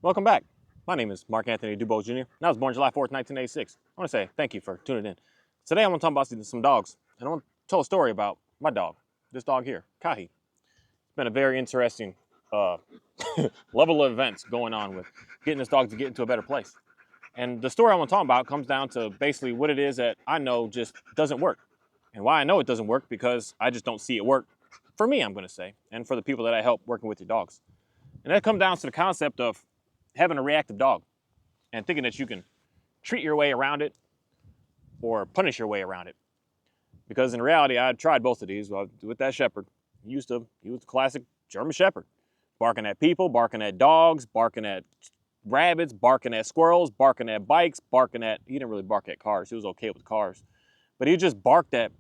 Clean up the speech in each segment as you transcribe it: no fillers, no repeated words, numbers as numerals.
Welcome back. My name is Mark Anthony Dubois Jr. and I was born July 4th, 1986. I want to say thank you for tuning in. Today I'm going to talk about some dogs, and I want to tell a story about my dog, this dog here, Kahi. It's been a very interesting level of events going on with getting this dog to get into a better place. And the story I want to talk about comes down to basically what it is that I know just doesn't work. And why I know it doesn't work, because I just don't see it work for me, I'm going to say, and for the people that I help working with your dogs. And that comes down to the concept of having a reactive dog and thinking that you can treat your way around it or punish your way around it. Because in reality, I tried both of these with that shepherd. He was the classic German shepherd, barking at people, barking at dogs, barking at rabbits, barking at squirrels, barking at bikes, he didn't really bark at cars. He was okay with cars. But he just barked at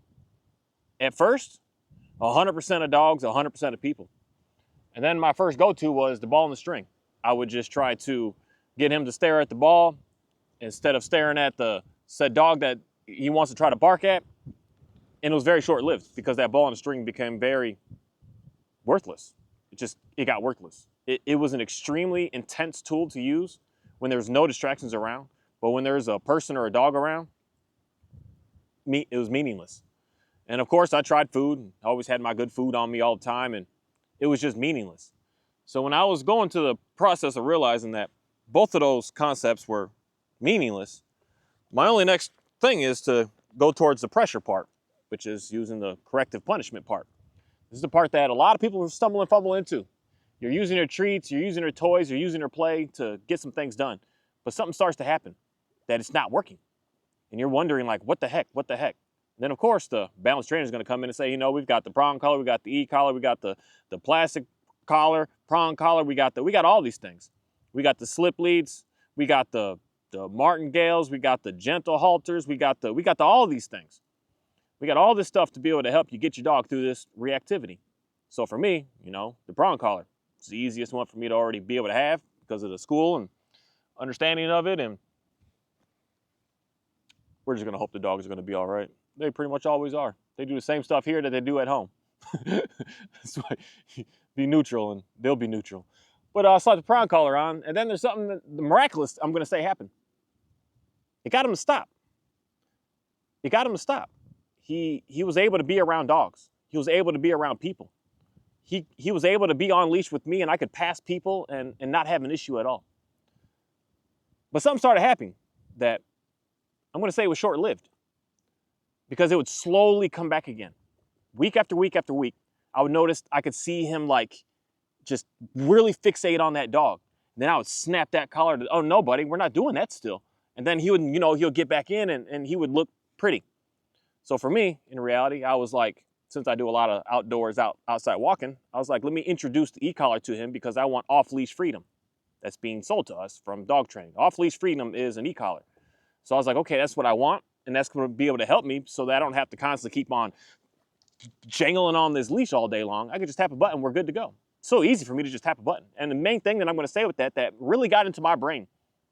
first, 100% of dogs, 100% of people. And then my first go-to was the ball and the string. I would just try to get him to stare at the ball instead of staring at the said dog that he wants to try to bark at. And it was very short-lived because that ball and the string became very worthless. It got worthless. It was an extremely intense tool to use when there's no distractions around. But when there's a person or a dog around, it was meaningless. And of course, I tried food. I always had my good food on me all the time, and it was just meaningless. So when I was going to the process of realizing that both of those concepts were meaningless, my only next thing is to go towards the pressure part, which is using the corrective punishment part. This is the part that a lot of people stumble and fumble into. You're using your treats, you're using your toys, you're using your play to get some things done. But something starts to happen that it's not working. And you're wondering, like, what the heck? And then, of course, the balance trainer is going to come in and say, you know, we've got the prong collar, we got the e-collar, we got the plastic collar, prong collar, we got all these things. We got the slip leads, we got the martingales, we got the gentle halters, we got all these things. We got all this stuff to be able to help you get your dog through this reactivity. So for me, you know, the prong collar, it's the easiest one for me to already be able to have because of the school and understanding of it. And we're just gonna hope the dogs are gonna be all right. They pretty much always are. They do the same stuff here that they do at home. That's why, be neutral and they'll be neutral. But I slap the prong collar on, and then there's something that, the miraculous, I'm gonna say, happened. It got him to stop. He was able to be around dogs. He was able to be around people. He was able to be on leash with me, and I could pass people and not have an issue at all. But something started happening that I'm gonna say was short-lived, because it would slowly come back again. Week after week after week, I would notice I could see him like just really fixate on that dog. And then I would snap that collar to, oh no, buddy, we're not doing that still. And then he would, you know, he'll get back in and he would look pretty. So for me, in reality, I was like, since I do a lot of outdoors, outside walking, I was like, let me introduce the e-collar to him because I want off-leash freedom. That's being sold to us from dog training. Off-leash freedom is an e-collar. So I was like, okay, that's what I want. And that's going to be able to help me so that I don't have to constantly keep on jangling on this leash all day long. I could just tap a button, we're good to go. So easy for me to just tap a button. And the main thing that I'm going to say with that really got into my brain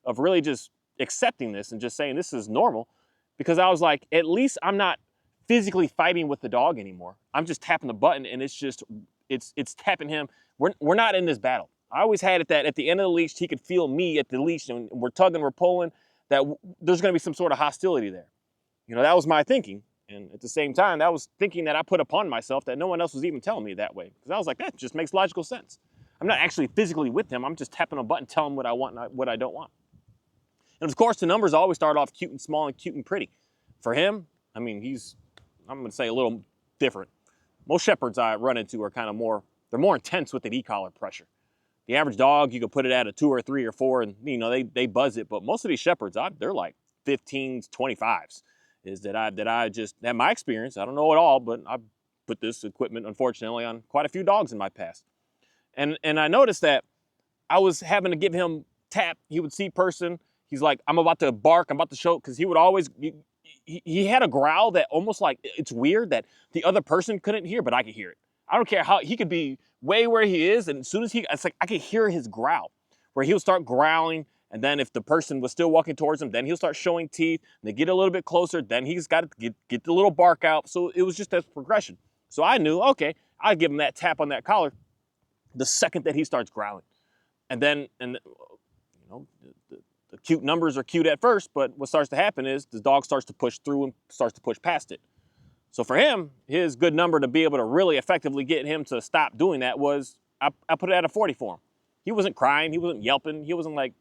of really just accepting this and just saying this is normal, because I was like, at least I'm not physically fighting with the dog anymore. I'm just tapping the button and it's tapping him. We're not in this battle. I always had it that at the end of the leash, he could feel me at the leash and we're tugging, we're pulling, that there's going to be some sort of hostility there. You know, that was my thinking. And at the same time, that was thinking that I put upon myself that no one else was even telling me that way. Because I was like, that just makes logical sense. I'm not actually physically with him. I'm just tapping a button, telling him what I want and what I don't want. And of course, the numbers always start off cute and small and cute and pretty. For him, I mean, I'm going to say a little different. Most shepherds I run into are kind of they're more intense with the e-collar pressure. The average dog, you could put it at a 2 or 3 or 4 and, you know, they buzz it. But most of these shepherds, they're like 15s, 25s. Is that I just had my experience. I don't know it all, but I put this equipment, unfortunately, on quite a few dogs in my past. And I noticed that I was having to give him tap. He would see person. He's like, I'm about to bark. I'm about to show, because he would always, he had a growl that almost like, it's weird that the other person couldn't hear, but I could hear it. I don't care how, he could be way where he is. And as soon as it's like, I could hear his growl, where he'll start growling. And then if the person was still walking towards him, then he'll start showing teeth. And they get a little bit closer. Then he's got to get the little bark out. So it was just a progression. So I knew, okay, I'd give him that tap on that collar the second that he starts growling. And then cute numbers are cute at first, but what starts to happen is the dog starts to push through and starts to push past it. So for him, his good number to be able to really effectively get him to stop doing that was, I put it at a 40 for him. He wasn't crying, he wasn't yelping, he wasn't like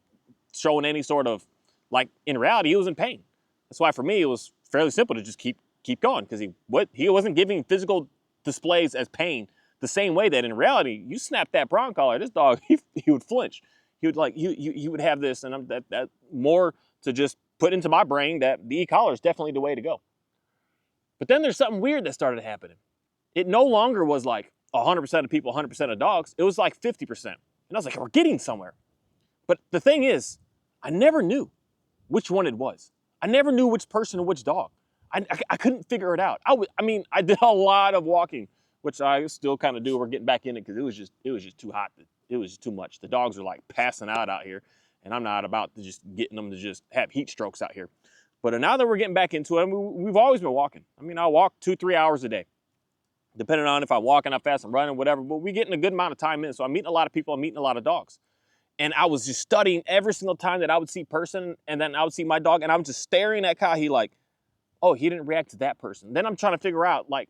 showing any sort of, like, in reality, he was in pain. That's why for me, it was fairly simple to just keep going, because he wasn't giving physical displays as pain the same way that in reality, you snap that prong collar, this dog, he would flinch. He would he would have this, and that more to just put into my brain that the e-collar is definitely the way to go. But then there's something weird that started happening. It no longer was like 100% of people, 100% of dogs. It was like 50%. And I was like, we're getting somewhere. But the thing is, I never knew which one it was. I never knew which person and which dog. I couldn't figure it out. I mean, I did a lot of walking, which I still kind of do. We're getting back in it because it was just too hot. It was just too much. The dogs are like passing out here, and I'm not about to just getting them to just have heat strokes out here. But now that we're getting back into it, we've always been walking. I mean, I walk 2-3 hours a day, depending on if I'm walking, how fast I'm running, whatever. But we're getting a good amount of time in. So I'm meeting a lot of people. I'm meeting a lot of dogs. And I was just studying every single time that I would see person, and then I would see my dog, and I was just staring at Kahi like, oh, he didn't react to that person. Then I'm trying to figure out, like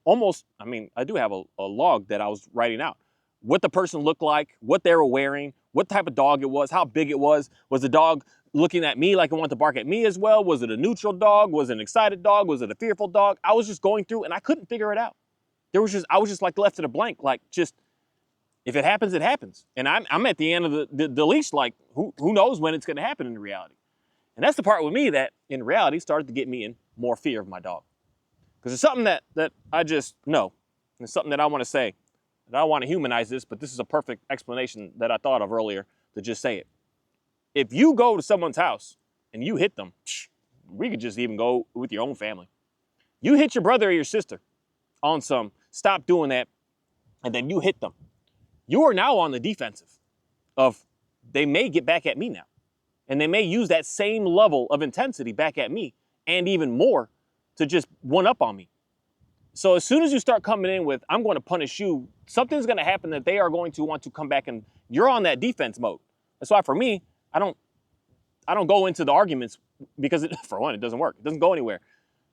almost, I mean, I do have a log that I was writing out. What the person looked like, what they were wearing, what type of dog it was, how big it was. Was the dog looking at me like it wanted to bark at me as well? Was it a neutral dog? Was it an excited dog? Was it a fearful dog? I was just going through and I couldn't figure it out. I was just like left at a blank, like just, if it happens, it happens. And I'm at the end of the leash, like who knows when it's gonna happen in reality. And that's the part with me that in reality started to get me in more fear of my dog. Because it's something that I just know. And it's something that I wanna say. And I don't want to humanize this, but this is a perfect explanation that I thought of earlier to just say it. If you go to someone's house and you hit them, we could just even go with your own family. You hit your brother or your sister on some, stop doing that, and then you hit them. You are now on the defensive of, they may get back at me now. And they may use that same level of intensity back at me and even more to just one up on me. So as soon as you start coming in with, I'm going to punish you, something's going to happen that they are going to want to come back, and you're on that defense mode. That's why for me, I don't go into the arguments because for one, it doesn't work. It doesn't go anywhere.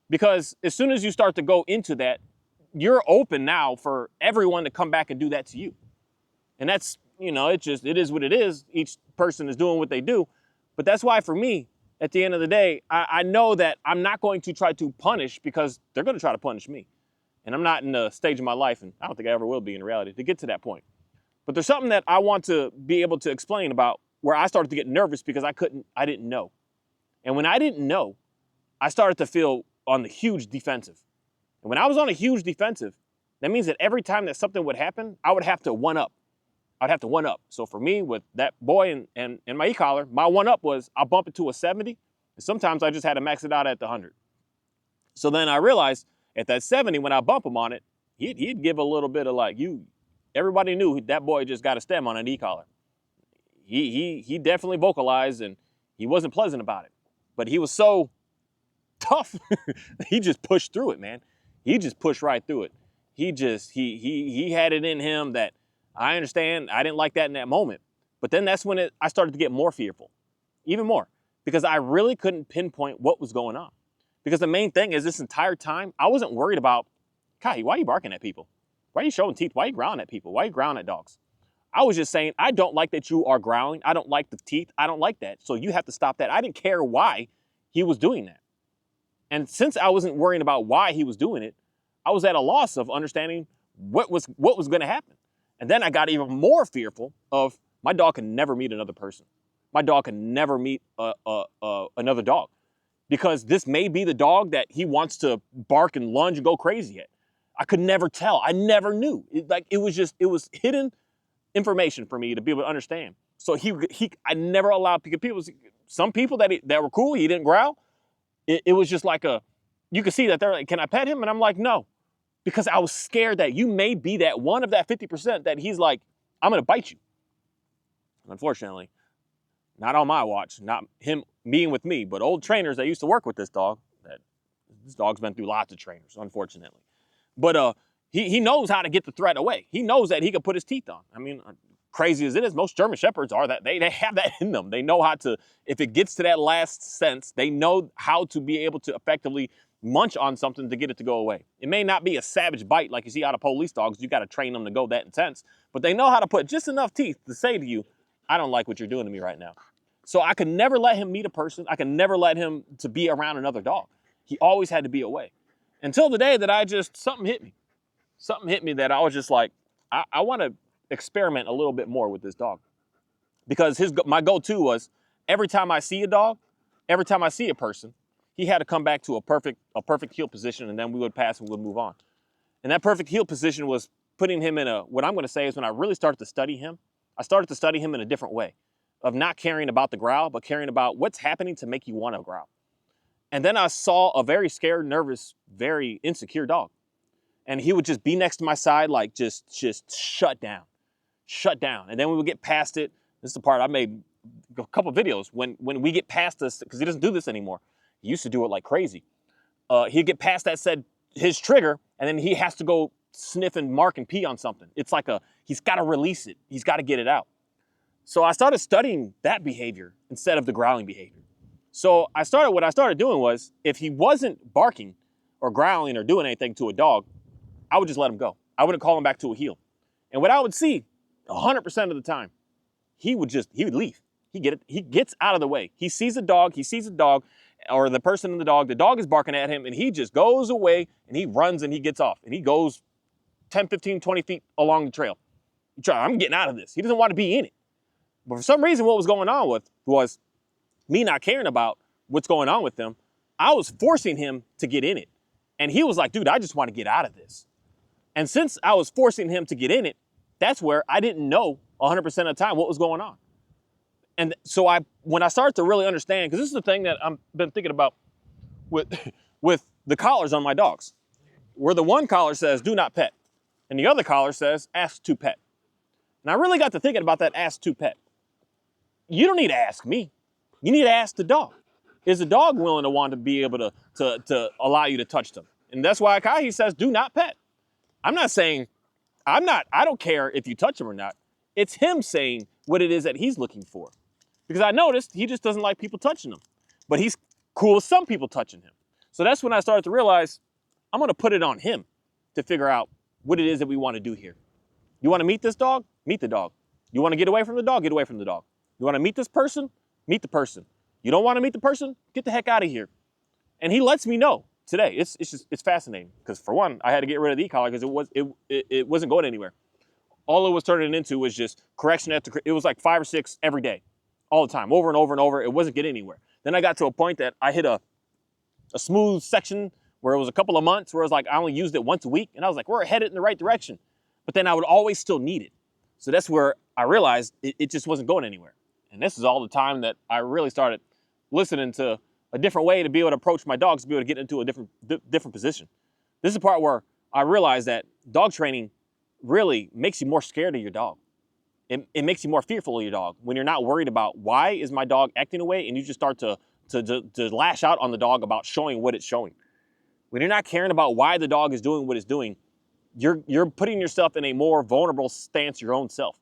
Because as soon as you start to go into that, you're open now for everyone to come back and do that to you. And that's, you know, it is what it is. Each person is doing what they do. But that's why for me, at the end of the day, I know that I'm not going to try to punish because they're going to try to punish me. And I'm not in a stage of my life, and I don't think I ever will be in reality, to get to that point. But there's something that I want to be able to explain about where I started to get nervous because I didn't know. And when I didn't know, I started to feel on the huge defensive. And when I was on a huge defensive, that means that every time that something would happen, I would have to one up. I'd have to one up. So for me, with that boy and my e-collar, my one up was I'll bump it to a 70. And sometimes I just had to max it out at the 100. So then I realized at that 70, when I bump him on it, he'd give a little bit of like, everybody knew that boy just got a stem on an e-collar. He definitely vocalized, and he wasn't pleasant about it. But he was so tough, he just pushed through it, man. He just pushed right through it. He had it in him that, I understand, I didn't like that in that moment. But then that's when I started to get more fearful, even more, because I really couldn't pinpoint what was going on. Because the main thing is this entire time, I wasn't worried about, Kai, why are you barking at people? Why are you showing teeth? Why are you growling at people? Why are you growling at dogs? I was just saying, I don't like that you are growling. I don't like the teeth. I don't like that. So you have to stop that. I didn't care why he was doing that. And since I wasn't worrying about why he was doing it, I was at a loss of understanding what was going to happen. And then I got even more fearful of my dog can never meet another person. My dog can never meet another dog. Because this may be the dog that he wants to bark and lunge and go crazy at. I could never tell. I never knew. It was hidden information for me to be able to understand. So I never allowed people. Some people that were cool, he didn't growl. It was just like you could see that they're like, can I pet him? And I'm like, no, because I was scared that you may be that one of that 50% that he's like, I'm gonna bite you. Unfortunately, not on my watch, not him being with me, but old trainers that used to work with this dog. This dog's been through lots of trainers, unfortunately. But he knows how to get the threat away. He knows that he can put his teeth on. I mean, crazy as it is, most German Shepherds are that. They have that in them. They know how to, if it gets to that last sense, they know how to be able to effectively munch on something to get it to go away. It may not be a savage bite like you see out of police dogs. You got to train them to go that intense, but they know how to put just enough teeth to say to you, I don't like what you're doing to me right now. So I could never let him meet a person. I could never let him to be around another dog. He always had to be away. Until the day that something hit me. Something hit me that I was just like, I want to experiment a little bit more with this dog. Because my go-to was every time I see a dog, every time I see a person, he had to come back to a perfect heel position, and then we would pass and we would move on. And that perfect heel position was putting him in what I'm going to say is when I really started to study him, I started to study him in a different way of not caring about the growl, but caring about what's happening to make you want to growl. And then I saw a very scared, nervous, very insecure dog. And he would just be next to my side, like just shut down. And then we would get past it. This is the part I made a couple videos. When we get past this, because he doesn't do this anymore. He used to do it like crazy. He'd get past his trigger, and then he has to go sniff and mark and pee on something. It's like he's got to release it. He's got to get it out. So I started studying that behavior instead of the growling behavior. So what I started doing was, if he wasn't barking or growling or doing anything to a dog, I would just let him go. I wouldn't call him back to a heel. And what I would see 100% of the time, he would leave. He gets out of the way. He sees a dog, or the person in the dog is barking at him, and he just goes away, and he runs and he gets off. And he goes 10, 15, 20 feet along the trail. I'm getting out of this. He doesn't want to be in it. But for some reason, what was going on was me not caring about what's going on with them. I was forcing him to get in it. And he was like, dude, I just want to get out of this. And since I was forcing him to get in it, that's where I didn't know 100% of the time what was going on. And so when I started to really understand, because this is the thing that I've been thinking about with the collars on my dogs, where the one collar says, do not pet, and the other collar says, ask to pet. And I really got to thinking about that ask to pet. You don't need to ask me. You need to ask the dog. Is the dog willing to want to be able to allow you to touch them? And that's why Akahi says, do not pet. I don't care if you touch him or not. It's him saying what it is that he's looking for. Because I noticed he just doesn't like people touching him. But he's cool with some people touching him. So that's when I started to realize I'm going to put it on him to figure out what it is that we want to do here. You want to meet this dog? Meet the dog. You want to get away from the dog? Get away from the dog. You want to meet this person? Meet the person. You don't want to meet the person? Get the heck out of here. And he lets me know today. It's fascinating. Because for one, I had to get rid of the e-collar because it wasn't going anywhere. All it was turning into was just correction it was like 5 or 6 every day. All the time, over and over and over. It wasn't getting anywhere. Then I got to a point that I hit a smooth section where it was a couple of months where it was like I only used it once a week. And I was like, we're headed in the right direction. But then I would always still need it. So that's where I realized it just wasn't going anywhere. And this is all the time that I really started listening to a different way to be able to approach my dogs, to be able to get into a different position. This is the part where I realized that dog training really makes you more scared of your dog. It makes you more fearful of your dog when you're not worried about why is my dog acting away, and you just start to lash out on the dog about showing what it's showing. When you're not caring about why the dog is doing what it's doing, you're putting yourself in a more vulnerable stance, your own self.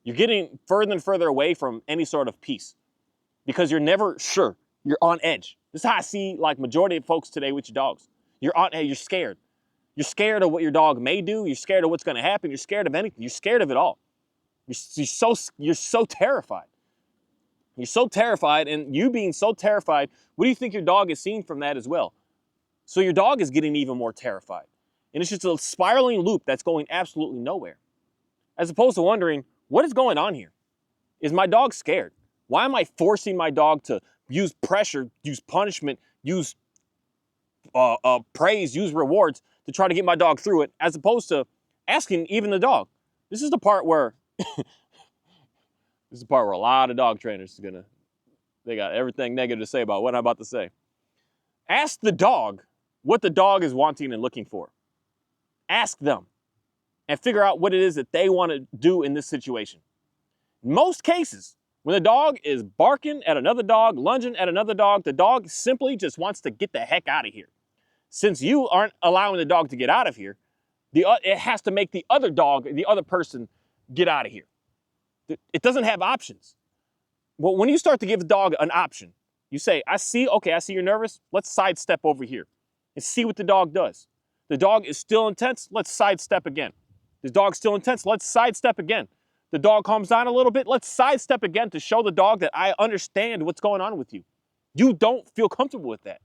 You're getting further and further away from any sort of peace because you're never sure. You're on edge. This is how I see like majority of folks today with your dogs. You're on edge. You're scared. You're scared of what your dog may do. You're scared of what's going to happen. You're scared of anything. You're scared of it all. You're so terrified. You're so terrified, and you being so terrified, what do you think your dog is seeing from that as well? So your dog is getting even more terrified. And it's just a spiraling loop that's going absolutely nowhere. As opposed to wondering, what is going on here? Is my dog scared? Why am I forcing my dog to use pressure, use punishment, use praise, use rewards to try to get my dog through it, as opposed to asking even the dog? This is the part where a lot of dog trainers they got everything negative to say about what I'm about to say. Ask the dog what the dog is wanting and looking for. Ask them and figure out what it is that they want to do in this situation. In most cases, when the dog is barking at another dog, lunging at another dog, the dog simply just wants to get the heck out of here. Since you aren't allowing the dog to get out of here, it has to make the other dog, the other person, get out of here. It doesn't have options. Well, when you start to give the dog an option, you say, I see you're nervous. Let's sidestep over here and see what the dog does. The dog is still intense. Let's sidestep again. The dog's still intense. Let's sidestep again. The dog calms down a little bit. Let's sidestep again to show the dog that I understand what's going on with you. You don't feel comfortable with that.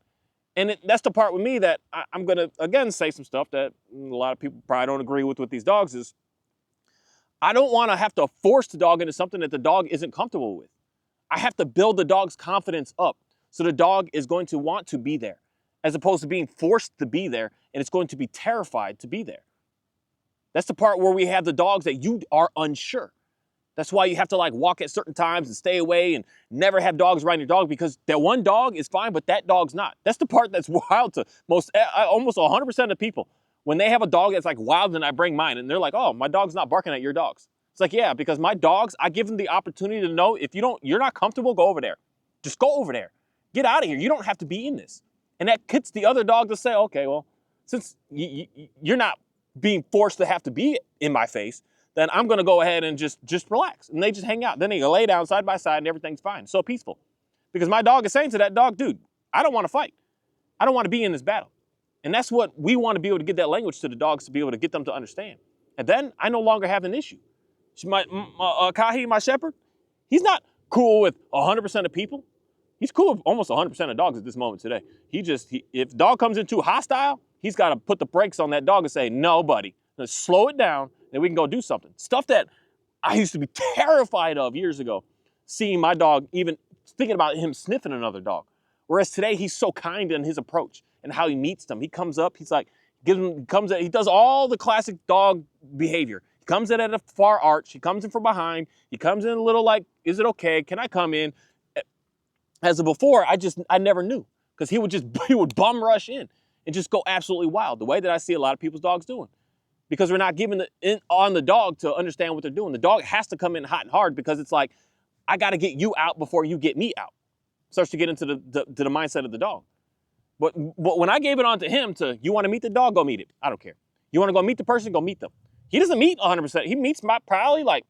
And that's the part with me that I'm going to, again, say some stuff that a lot of people probably don't agree with these dogs is I don't want to have to force the dog into something that the dog isn't comfortable with. I have to build the dog's confidence up so the dog is going to want to be there as opposed to being forced to be there and it's going to be terrified to be there. That's the part where we have the dogs that you are unsure. That's why you have to like walk at certain times and stay away and never have dogs around your dog because that one dog is fine, but that dog's not. That's the part that's wild to almost 100% of people. When they have a dog that's like wild and I bring mine and they're like, oh, my dog's not barking at your dogs. It's like, yeah, because my dogs, I give them the opportunity to know if you're not comfortable, go over there. Just go over there. Get out of here. You don't have to be in this. And that gets the other dog to say, okay, well, since you're not being forced to have to be in my face, then I'm going to go ahead and just relax. And they just hang out. Then they lay down side by side and everything's fine. So peaceful. Because my dog is saying to that dog, dude, I don't want to fight. I don't want to be in this battle. And that's what we want to be able to get that language to the dogs to be able to get them to understand. And then I no longer have an issue. Kahi, my shepherd, he's not cool with 100% of people. He's cool with almost 100% of dogs at this moment today. If dog comes in too hostile, he's got to put the brakes on that dog and say, no, buddy, let's slow it down, then we can go do something. Stuff that I used to be terrified of years ago, seeing my dog, even thinking about him sniffing another dog. Whereas today, he's so kind in his approach and how he meets them. He comes up, he's like, he does all the classic dog behavior. He comes in at a far arch, he comes in from behind, he comes in a little like, is it okay? Can I come in? As of before, I never knew because he would bum rush in and just go absolutely wild, the way that I see a lot of people's dogs doing. Because we're not giving on the dog to understand what they're doing. The dog has to come in hot and hard because it's like, I got to get you out before you get me out. Starts to get into the mindset of the dog. But when I gave it on to him you want to meet the dog, go meet it. I don't care. You want to go meet the person, go meet them. He doesn't meet 100%. He meets probably like,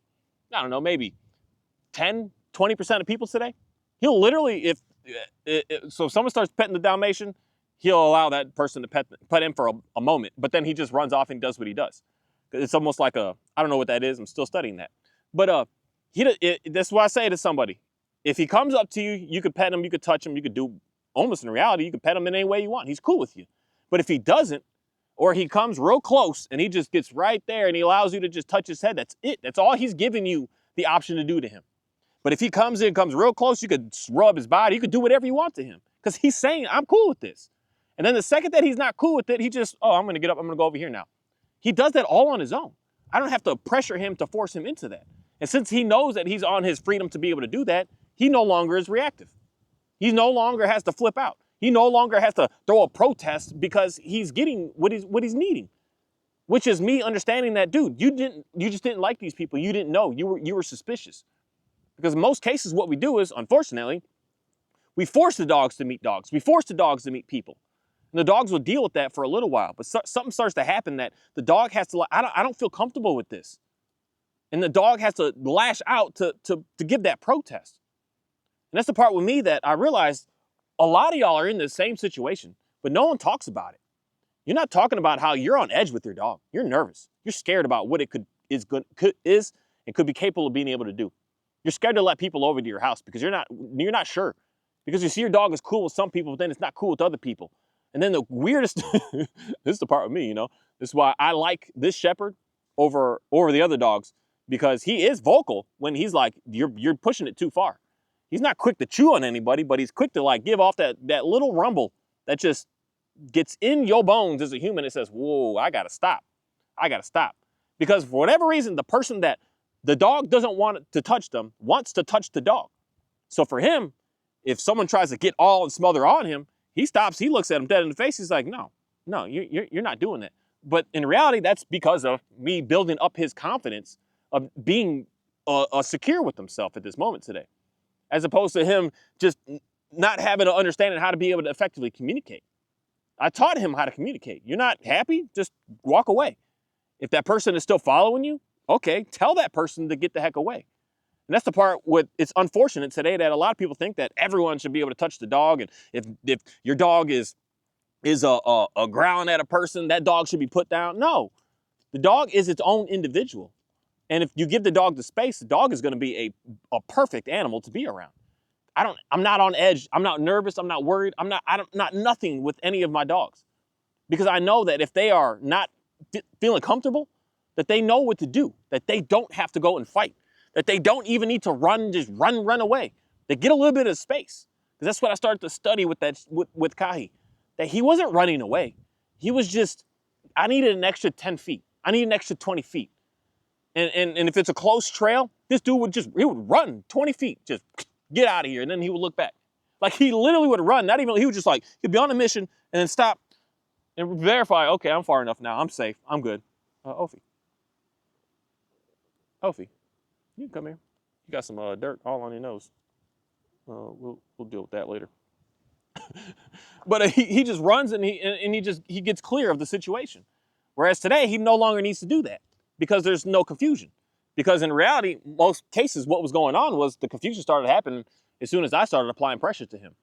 I don't know, maybe 10, 20% of people today. He'll literally, if someone starts petting the Dalmatian, he'll allow that person to pet him for a moment, but then he just runs off and does what he does. It's almost like I don't know what that is. I'm still studying that. But that's what I say to somebody. If he comes up to you, you could pet him, you could touch him, you could do, almost in reality, you could pet him in any way you want. He's cool with you. But if he doesn't, or he comes real close and he just gets right there and he allows you to just touch his head, that's it. That's all he's giving you the option to do to him. But if he comes real close, you could rub his body. You could do whatever you want to him because he's saying, I'm cool with this. And then the second that he's not cool with it, he just, I'm going to get up. I'm going to go over here now. He does that all on his own. I don't have to pressure him to force him into that. And since he knows that he's on his freedom to be able to do that, he no longer is reactive. He no longer has to flip out. He no longer has to throw a protest because he's getting what he's needing, which is me understanding that, dude, you just didn't like these people. You didn't know. You were suspicious. Because in most cases, what we do is, unfortunately, we force the dogs to meet dogs. We force the dogs to meet people. And the dogs will deal with that for a little while. But something starts to happen that the dog has to, I don't feel comfortable with this. And the dog has to lash out to give that protest. And that's the part with me that I realized a lot of y'all are in the same situation, but no one talks about it. You're not talking about how you're on edge with your dog. You're nervous. You're scared about what it is and could be capable of being able to do. You're scared to let people over to your house because you're not sure. Because you see your dog is cool with some people, but then it's not cool with other people. And then the weirdest, this is the part with me, this is why I like this shepherd over the other dogs, because he is vocal when he's like, you're pushing it too far. He's not quick to chew on anybody, but he's quick to like give off that little rumble that just gets in your bones as a human. It says, whoa, I gotta stop. Because for whatever reason, the person that the dog doesn't want to touch them wants to touch the dog. So for him, if someone tries to get all and smother on him, he stops, he looks at him dead in the face. He's like, no, you're not doing that. But in reality, that's because of me building up his confidence of being secure with himself at this moment today, as opposed to him just not having an understanding how to be able to effectively communicate. I taught him how to communicate. You're not happy? Just walk away. If that person is still following you, okay, tell that person to get the heck away. And that's the part it's unfortunate today that a lot of people think that everyone should be able to touch the dog. And if your dog is a growling at a person, that dog should be put down. No, the dog is its own individual. And if you give the dog the space, the dog is going to be a perfect animal to be around. I'm not on edge. I'm not nervous. I'm not worried. I'm not nothing with any of my dogs, because I know that if they are not feeling comfortable, that they know what to do, that they don't have to go and fight, that they don't even need to just run away. They get a little bit of space. Because that's what I started to study with Kahi, that he wasn't running away. He was just, I needed an extra 10 feet. I need an extra 20 feet. And if it's a close trail, this dude he would run 20 feet, just get out of here. And then he would look back. Like, he literally would run, he would just like, he'd be on a mission and then stop and verify, okay, I'm far enough now, I'm safe, I'm good. Ophi, you can come here. You got some dirt all on your nose. We'll deal with that later. But he just runs and he gets clear of the situation. Whereas today, he no longer needs to do that because there's no confusion. Because in reality, most cases, what was going on was the confusion started happening as soon as I started applying pressure to him.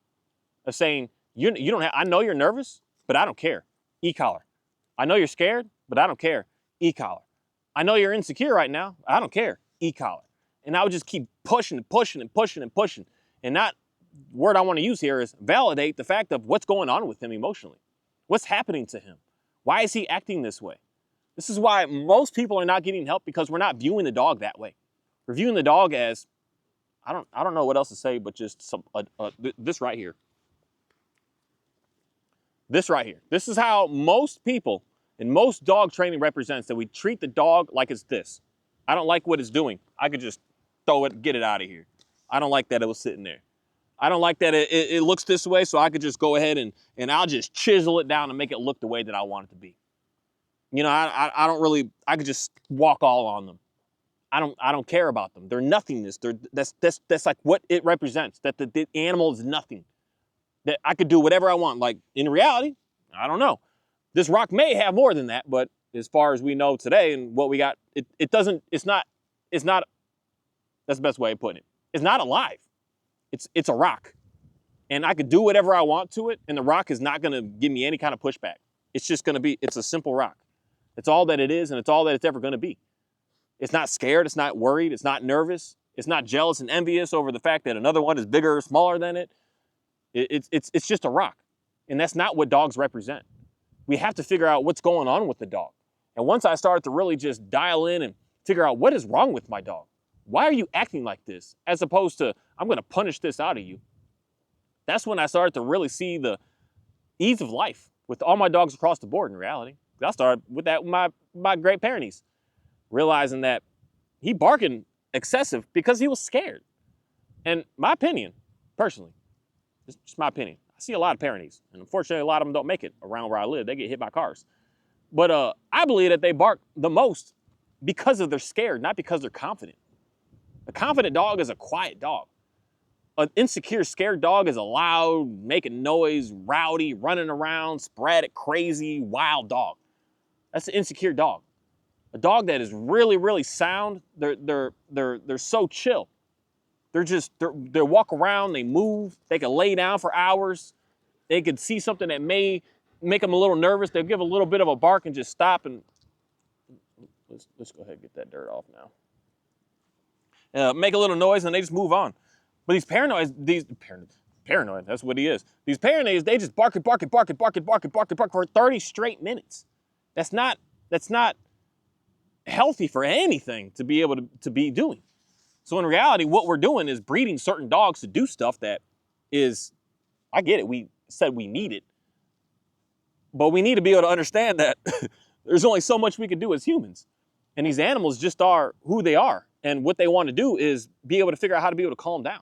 Of saying, you don't have, I know you're nervous, but I don't care. Ecollar. I know you're scared, but I don't care. Ecollar. I know you're insecure right now. I don't care. Ecollar. And I would just keep pushing and pushing and pushing and pushing. And that word I want to use here is validate the fact of what's going on with him emotionally. What's happening to him? Why is he acting this way? This is why most people are not getting help, because we're not viewing the dog that way. We're viewing the dog as, I don't know what else to say, but just this right here. This right here. This is how most people and most dog training represents, that we treat the dog like it's this. I don't like what it's doing. I could just throw it, get it out of here. I don't like that it was sitting there. I don't like that it looks this way, so I could just go ahead and I'll just chisel it down and make it look the way that I want it to be. You know, I don't really, I could just walk all on them. I don't care about them. They're nothingness. That's like what it represents, that the animal is nothing. That I could do whatever I want. Like, in reality, I don't know. This rock may have more than that, but as far as we know today and what we got, it's not, that's the best way of putting it. It's not alive. It's a rock. And I could do whatever I want to it, and the rock is not gonna give me any kind of pushback. It's just gonna be, it's a simple rock. It's all that it is, and it's all that it's ever gonna be. It's not scared, it's not worried, it's not nervous, it's not jealous and envious over the fact that another one is bigger or smaller than it. It's just a rock. And that's not what dogs represent. We have to figure out what's going on with the dog. And once I started to really just dial in and figure out what is wrong with my dog, why are you acting like this? As opposed to, I'm gonna punish this out of you. That's when I started to really see the ease of life with all my dogs across the board in reality. I started with that with my Great Pyrenees, realizing that he barking excessive because he was scared. And my opinion, personally, just my opinion, I see a lot of Pyrenees, and unfortunately a lot of them don't make it around where I live. They get hit by cars. But I believe that they bark the most because they're scared, not because they're confident. A confident dog is a quiet dog. An insecure, scared dog is a loud, making noise, rowdy, running around, sporadic, crazy, wild dog. That's an insecure dog. A dog that is really, really sound, they're so chill. They walk around, they move, they can lay down for hours. They could see something that may make them a little nervous. They'll give a little bit of a bark and just stop and let's go ahead and get that dirt off now. Make a little noise and they just move on. But these paranoid, that's what he is. These Pyrenees, they just bark for 30 straight minutes. That's not healthy for anything to be able to be doing. So in reality, what we're doing is breeding certain dogs to do stuff that is, I get it, we said we need it, but we need to be able to understand that there's only so much we can do as humans. And these animals just are who they are. And what they want to do is be able to figure out how to be able to calm down.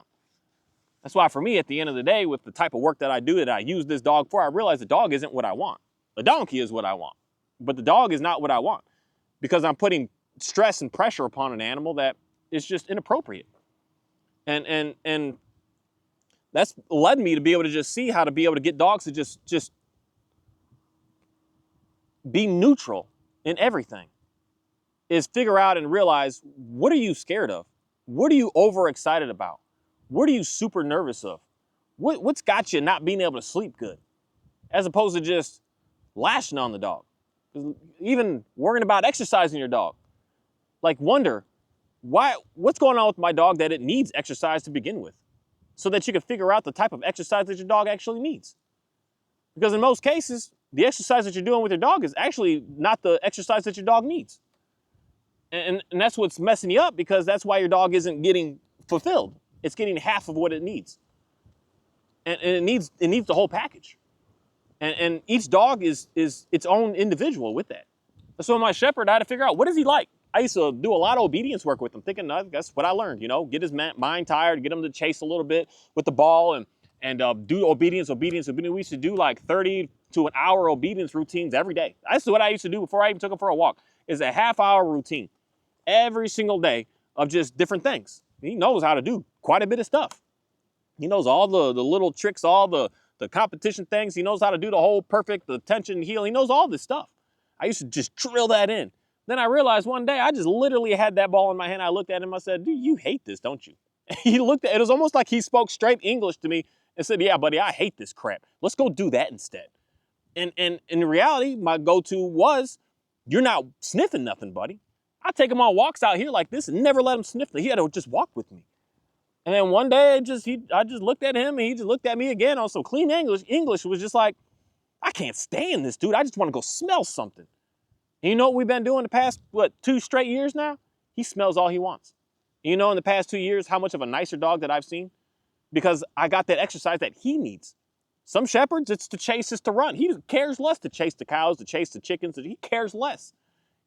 That's why for me, at the end of the day, with the type of work that I do, that I use this dog for, I realize the dog isn't what I want. The donkey is what I want, but the dog is not what I want, because I'm putting stress and pressure upon an animal that is just inappropriate. And that's led me to be able to just see how to be able to get dogs to just be neutral in everything. Is figure out and realize, what are you scared of? What are you overexcited about? What are you super nervous of? What's got you not being able to sleep good? As opposed to just lashing on the dog. Even worrying about exercising your dog. Like wonder, what's going on with my dog that it needs exercise to begin with? So that you can figure out the type of exercise that your dog actually needs. Because in most cases, the exercise that you're doing with your dog is actually not the exercise that your dog needs. And that's what's messing you up, because that's why your dog isn't getting fulfilled. It's getting half of what it needs. And it needs the whole package. And each dog is its own individual with that. So with my shepherd, I had to figure out, what does he like? I used to do a lot of obedience work with him, thinking that's what I learned, you know, get his mind tired, get him to chase a little bit with the ball and do obedience. We used to do like 30 to an hour obedience routines every day. That's what I used to do before I even took him for a walk, is a half-hour routine every single day of just different things. He knows how to do quite a bit of stuff. He knows all the little tricks, all the competition things. He knows how to do the whole perfect, the tension, heel. He knows all this stuff. I used to just drill that in. Then I realized one day I just literally had that ball in my hand. I looked at him. I said, dude, you hate this, don't you? He looked at it. It was almost like he spoke straight English to me and said, yeah, buddy, I hate this crap. Let's go do that instead. And in reality, my go-to was, you're not sniffing nothing, buddy. I take him on walks out here like this and never let him sniff. He had to just walk with me. And then one day I just looked at him and he just looked at me again on some clean English. English was just like, I can't stand this, dude. I just want to go smell something. And you know what we've been doing the past, 2 straight years now? He smells all he wants. And you know in the past 2 years how much of a nicer dog that I've seen? Because I got that exercise that he needs. Some shepherds, it's to chase, it's to run. He cares less to chase the cows, to chase the chickens. He cares less.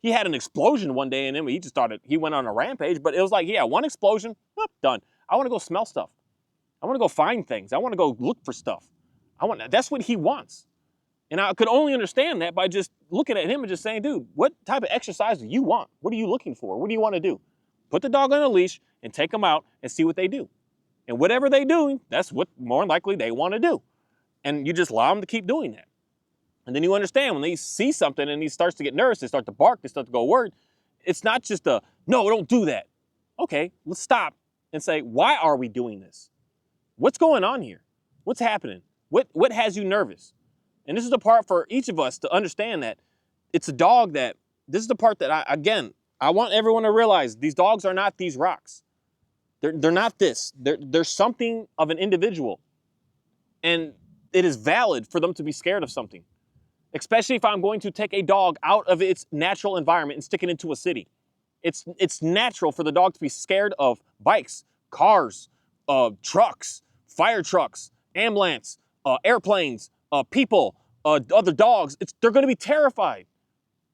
He had an explosion one day in him. He went on a rampage, but it was like, yeah, one explosion, done. I want to go smell stuff. I want to go find things. I want to go look for stuff. That's what he wants. And I could only understand that by just looking at him and just saying, dude, what type of exercise do you want? What are you looking for? What do you want to do? Put the dog on a leash and take them out and see what they do. And whatever they do, that's what more likely they want to do. And you just allow them to keep doing that. And then you understand when they see something and he starts to get nervous, they start to bark, they start to go word. It's not just no, don't do that. Okay, let's stop and say, why are we doing this? What's going on here? What's happening? What has you nervous? And this is the part for each of us to understand that it's a dog this is the part that I want everyone to realize, these dogs are not these rocks. They're not this. They're something of an individual. And it is valid for them to be scared of something. Especially if I'm going to take a dog out of its natural environment and stick it into a city. It's natural for the dog to be scared of bikes, cars, trucks, fire trucks, ambulance, airplanes, people, other dogs. They're going to be terrified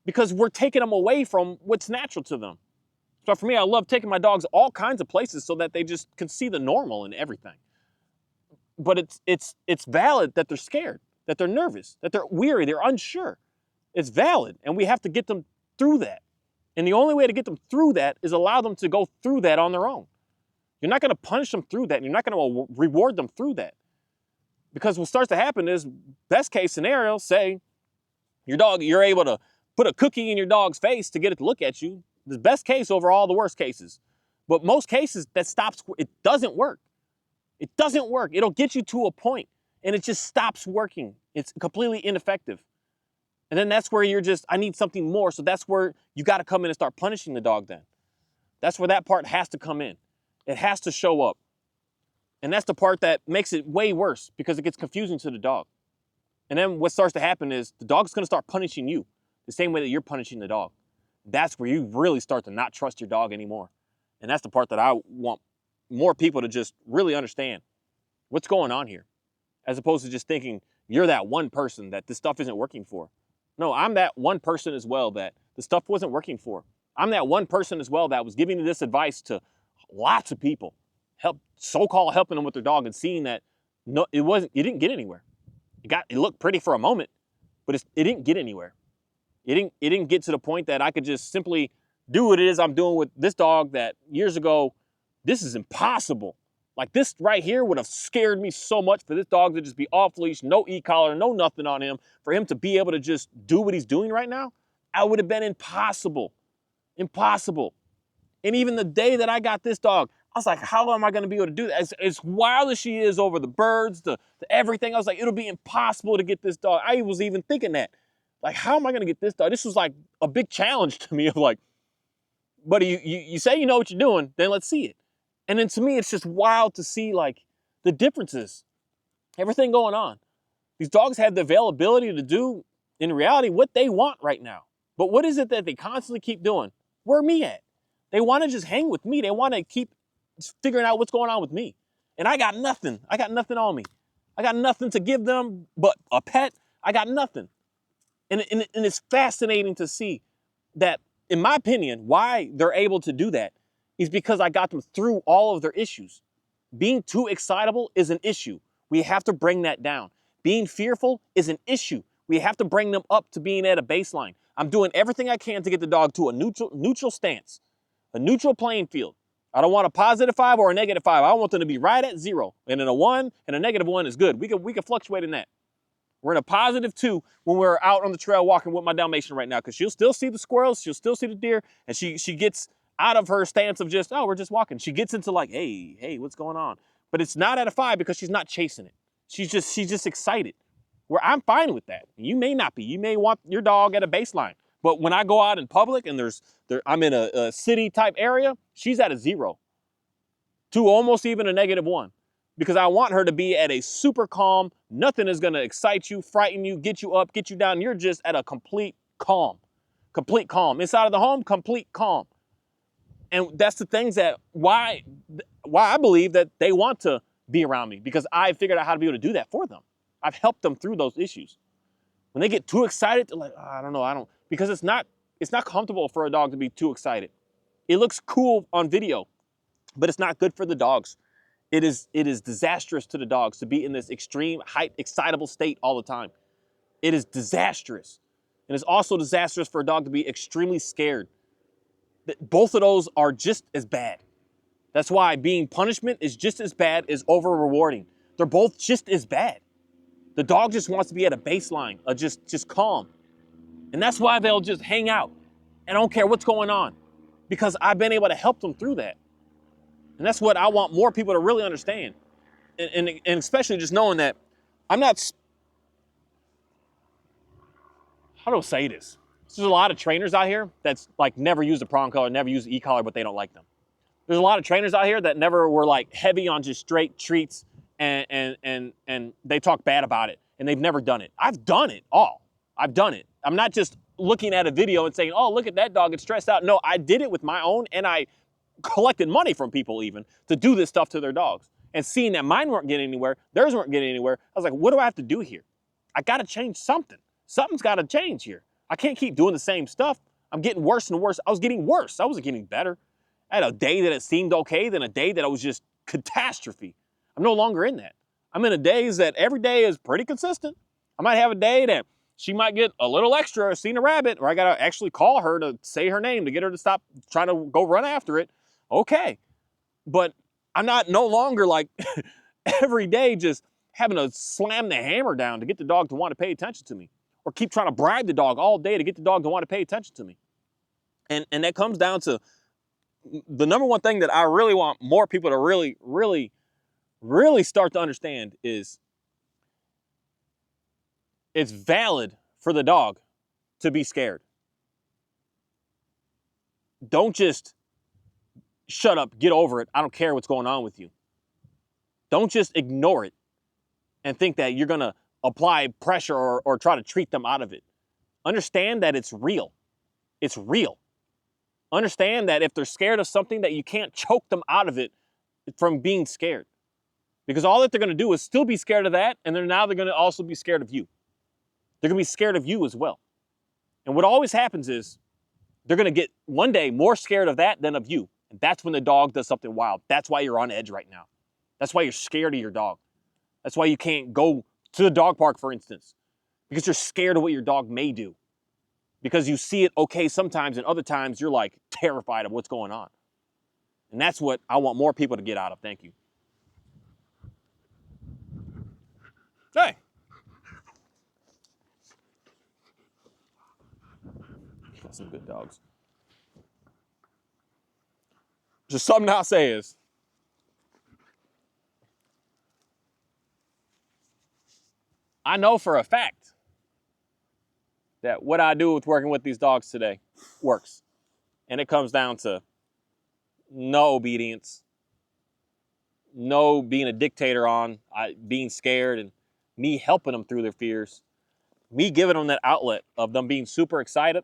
because we're taking them away from what's natural to them. So for me, I love taking my dogs all kinds of places so that they just can see the normal in everything. But it's valid that they're scared, that they're nervous, that they're weary, they're unsure. It's valid, and we have to get them through that. And the only way to get them through that is allow them to go through that on their own. You're not going to punish them through that, and you're not going to reward them through that. Because what starts to happen is, best case scenario, say you're able to put a cookie in your dog's face to get it to look at you. The best case over all the worst cases. But most cases, it doesn't work. It doesn't work. It'll get you to a point, and it just stops working. It's completely ineffective. And then that's where I need something more. So that's where you got to come in and start punishing the dog then. That's where that part has to come in. It has to show up. And that's the part that makes it way worse because it gets confusing to the dog. And then what starts to happen is the dog's going to start punishing you the same way that you're punishing the dog. That's where you really start to not trust your dog anymore. And that's the part that I want more people to just really understand what's going on here, as opposed to just thinking you're that one person that this stuff isn't working for. No, I'm that one person as well that the stuff wasn't working for. I'm that one person as well that was giving this advice to lots of people, so-called helping them with their dog, and seeing that it didn't get anywhere. It looked pretty for a moment, but it didn't get anywhere. It didn't get to the point that I could just simply do what it is I'm doing with this dog that years ago, this is impossible. Like this right here would have scared me so much for this dog to just be off leash, no e-collar, no nothing on him, for him to be able to just do what he's doing right now. It would have been impossible. Impossible. And even the day that I got this dog, I was like, how am I going to be able to do that? As wild as she is over the birds, the everything, I was like, it'll be impossible to get this dog. I was even thinking that. Like, how am I going to get this dog? This was like a big challenge to me of like, buddy, you say you know what you're doing, then let's see it. And then to me, it's just wild to see like the differences, everything going on. These dogs have the availability to do, in reality, what they want right now. But what is it that they constantly keep doing? Where me at? They want to just hang with me. They want to keep figuring out what's going on with me. And I got nothing. I got nothing on me. I got nothing to give them but a pet. I got nothing. And it's fascinating to see that, in my opinion, why they're able to do that is because I got them through all of their issues. Being too excitable is an issue. We have to bring that down. Being fearful is an issue. We have to bring them up to being at a baseline. I'm doing everything I can to get the dog to a neutral stance, a neutral playing field. I don't want a +5 or a -5. I want them to be right at 0. And then a 1 and a -1 is good. We can fluctuate in that. We're in a +2 when we're out on the trail walking with my Dalmatian right now, because she'll still see the squirrels, she'll still see the deer, and she gets out of her stance of just, oh, we're just walking. She gets into like, hey, what's going on? But it's not at a 5 because she's not chasing it. She's just excited. Where I'm fine with that. You may not be. You may want your dog at a baseline. But when I go out in public and I'm in a city type area, she's at a 0 to almost even a -1. Because I want her to be at a super calm, nothing is gonna excite you, frighten you, get you up, get you down. You're just at a complete calm. Complete calm. Inside of the home, complete calm. And that's the things that why I believe that they want to be around me, because I figured out how to be able to do that for them. I've helped them through those issues. When they get too excited, they're like, oh, I don't know, because it's not comfortable for a dog to be too excited. It looks cool on video, but it's not good for the dogs. It is disastrous to the dogs to be in this extreme, excitable state all the time. It is disastrous. And it's also disastrous for a dog to be extremely scared. Both of those are just as bad. That's why being punishment is just as bad as over-rewarding. They're both just as bad. The dog just wants to be at a baseline, just calm. And that's why they'll just hang out. And I don't care what's going on, because I've been able to help them through that. And that's what I want more people to really understand. And especially just knowing that I'm not, how do I say this? There's a lot of trainers out here that's like never used a prong collar, never used an e-collar, but they don't like them. There's a lot of trainers out here that never were like heavy on just straight treats and they talk bad about it and they've never done it. I've done it all. I've done it. I'm not just looking at a video and saying, oh, look at that dog, it's stressed out. No, I did it with my own, and I collected money from people even to do this stuff to their dogs. And seeing that mine weren't getting anywhere, theirs weren't getting anywhere, I was like, what do I have to do here? I gotta change something. Something's gotta change here. I can't keep doing the same stuff. I'm getting worse and worse. I was getting worse. I wasn't getting better. I had a day that it seemed okay, then a day that it was just catastrophe. I'm no longer in that. I'm in a days that every day is pretty consistent. I might have a day that she might get a little extra or seen a rabbit, or I gotta actually call her to say her name to get her to stop trying to go run after it. Okay. But I'm not no longer like every day just having to slam the hammer down to get the dog to want to pay attention to me, or keep trying to bribe the dog all day to get the dog to want to pay attention to me. And that comes down to the number one thing that I really want more people to really start to understand is it's valid for the dog to be scared. Don't just shut up, get over it, I don't care what's going on with you. Don't just ignore it and think that you're gonna apply pressure or try to treat them out of it. Understand that it's real. It's real. Understand that if they're scared of something, that you can't choke them out of it from being scared. Because all that they're gonna do is still be scared of that, and they're gonna also be scared of you. They're gonna be scared of you as well. And what always happens is they're gonna get one day more scared of that than of you. And that's when the dog does something wild. That's why you're on edge right now. That's why you're scared of your dog. That's why you can't go to the dog park, for instance, because you're scared of what your dog may do. Because you see it okay sometimes, and other times you're like terrified of what's going on. And that's what I want more people to get out of. Thank you. Hey. Got some good dogs. Just something I'll say is, I know for a fact that what I do with working with these dogs today works. And it comes down to no obedience, no being a dictator on being scared, and me helping them through their fears, me giving them that outlet of them being super excited,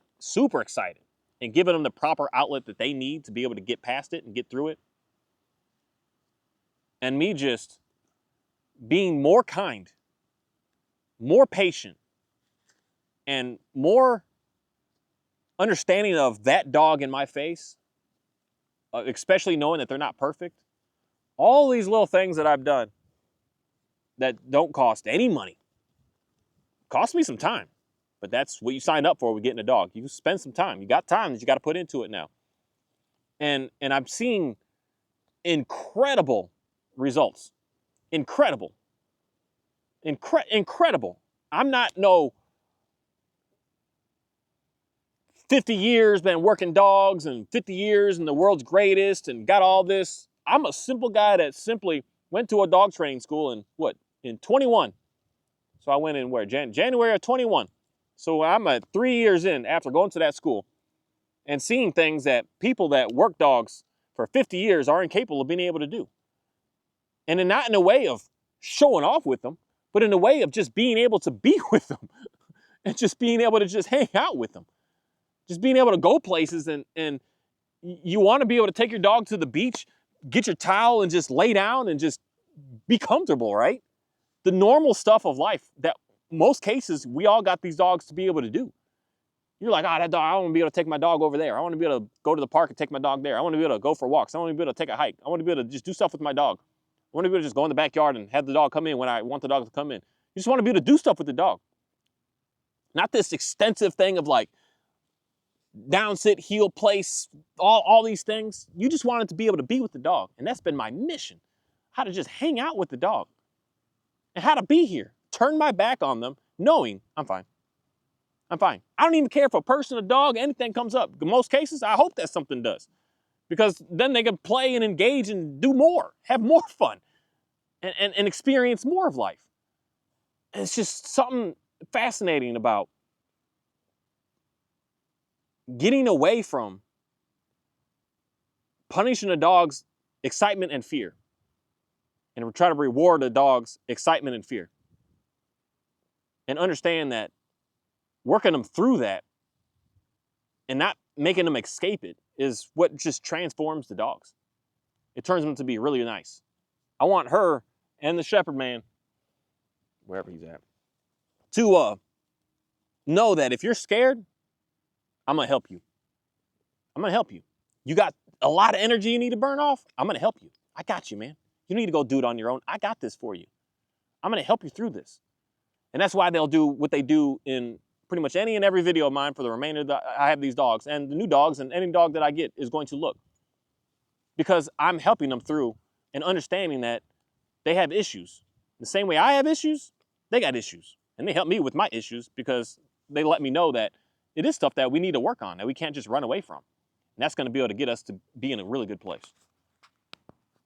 and giving them the proper outlet that they need to be able to get past it and get through it. And me just being more kind, more patient, and more understanding of that dog in my face, especially knowing that they're not perfect. All these little things that I've done that don't cost any money, cost me some time, but that's what you signed up for with getting a dog. You spend some time. You got time that you got to put into it now. And I'm seeing incredible results. Incredible. Incredible. I'm not no 50 years been working dogs and 50 years and the world's greatest and got all this. I'm a simple guy that simply went to a dog training school in 21. So I went in where? January of 21. So I'm 3 years in after going to that school and seeing things that people that work dogs for 50 years are incapable of being able to do. And then not in a way of showing off with them, but in a way of just being able to be with them and just being able to just hang out with them. Just being able to go places, and you want to be able to take your dog to the beach, get your towel and just lay down and just be comfortable, right? The normal stuff of life that most cases we all got these dogs to be able to do. You're like, that dog, I want to be able to take my dog over there. I want to be able to go to the park and take my dog there. I want to be able to go for walks. I want to be able to take a hike. I want to be able to just do stuff with my dog. I want to be able to just go in the backyard and have the dog come in when I want the dog to come in. You just want to be able to do stuff with the dog. Not this extensive thing of like down, sit, heel, place, all these things. You just wanted to be able to be with the dog. And that's been my mission. How to just hang out with the dog. And how to be here. Turn my back on them, knowing I'm fine. I'm fine. I don't even care if a person, a dog, anything comes up. In most cases, I hope that something does. Because then they can play and engage and do more, have more fun, and experience more of life. And it's just something fascinating about getting away from punishing a dog's excitement and fear, and we're trying to reward a dog's excitement and fear. And understand that working them through that and not making them escape it is what just transforms the dogs. It turns them to be really nice. I want her and the shepherd man, wherever he's at, to know that if you're scared, I'm going to help you. I'm going to help you. You got a lot of energy you need to burn off? I'm going to help you. I got you, man. You need to go do it on your own. I got this for you. I'm going to help you through this. And that's why they'll do what they do in pretty much any and every video of mine for the remainder that I have these dogs. And the new dogs and any dog that I get is going to look. Because I'm helping them through and understanding that they have issues. The same way I have issues, they got issues. And they help me with my issues because they let me know that it is stuff that we need to work on, that we can't just run away from. And that's going to be able to get us to be in a really good place.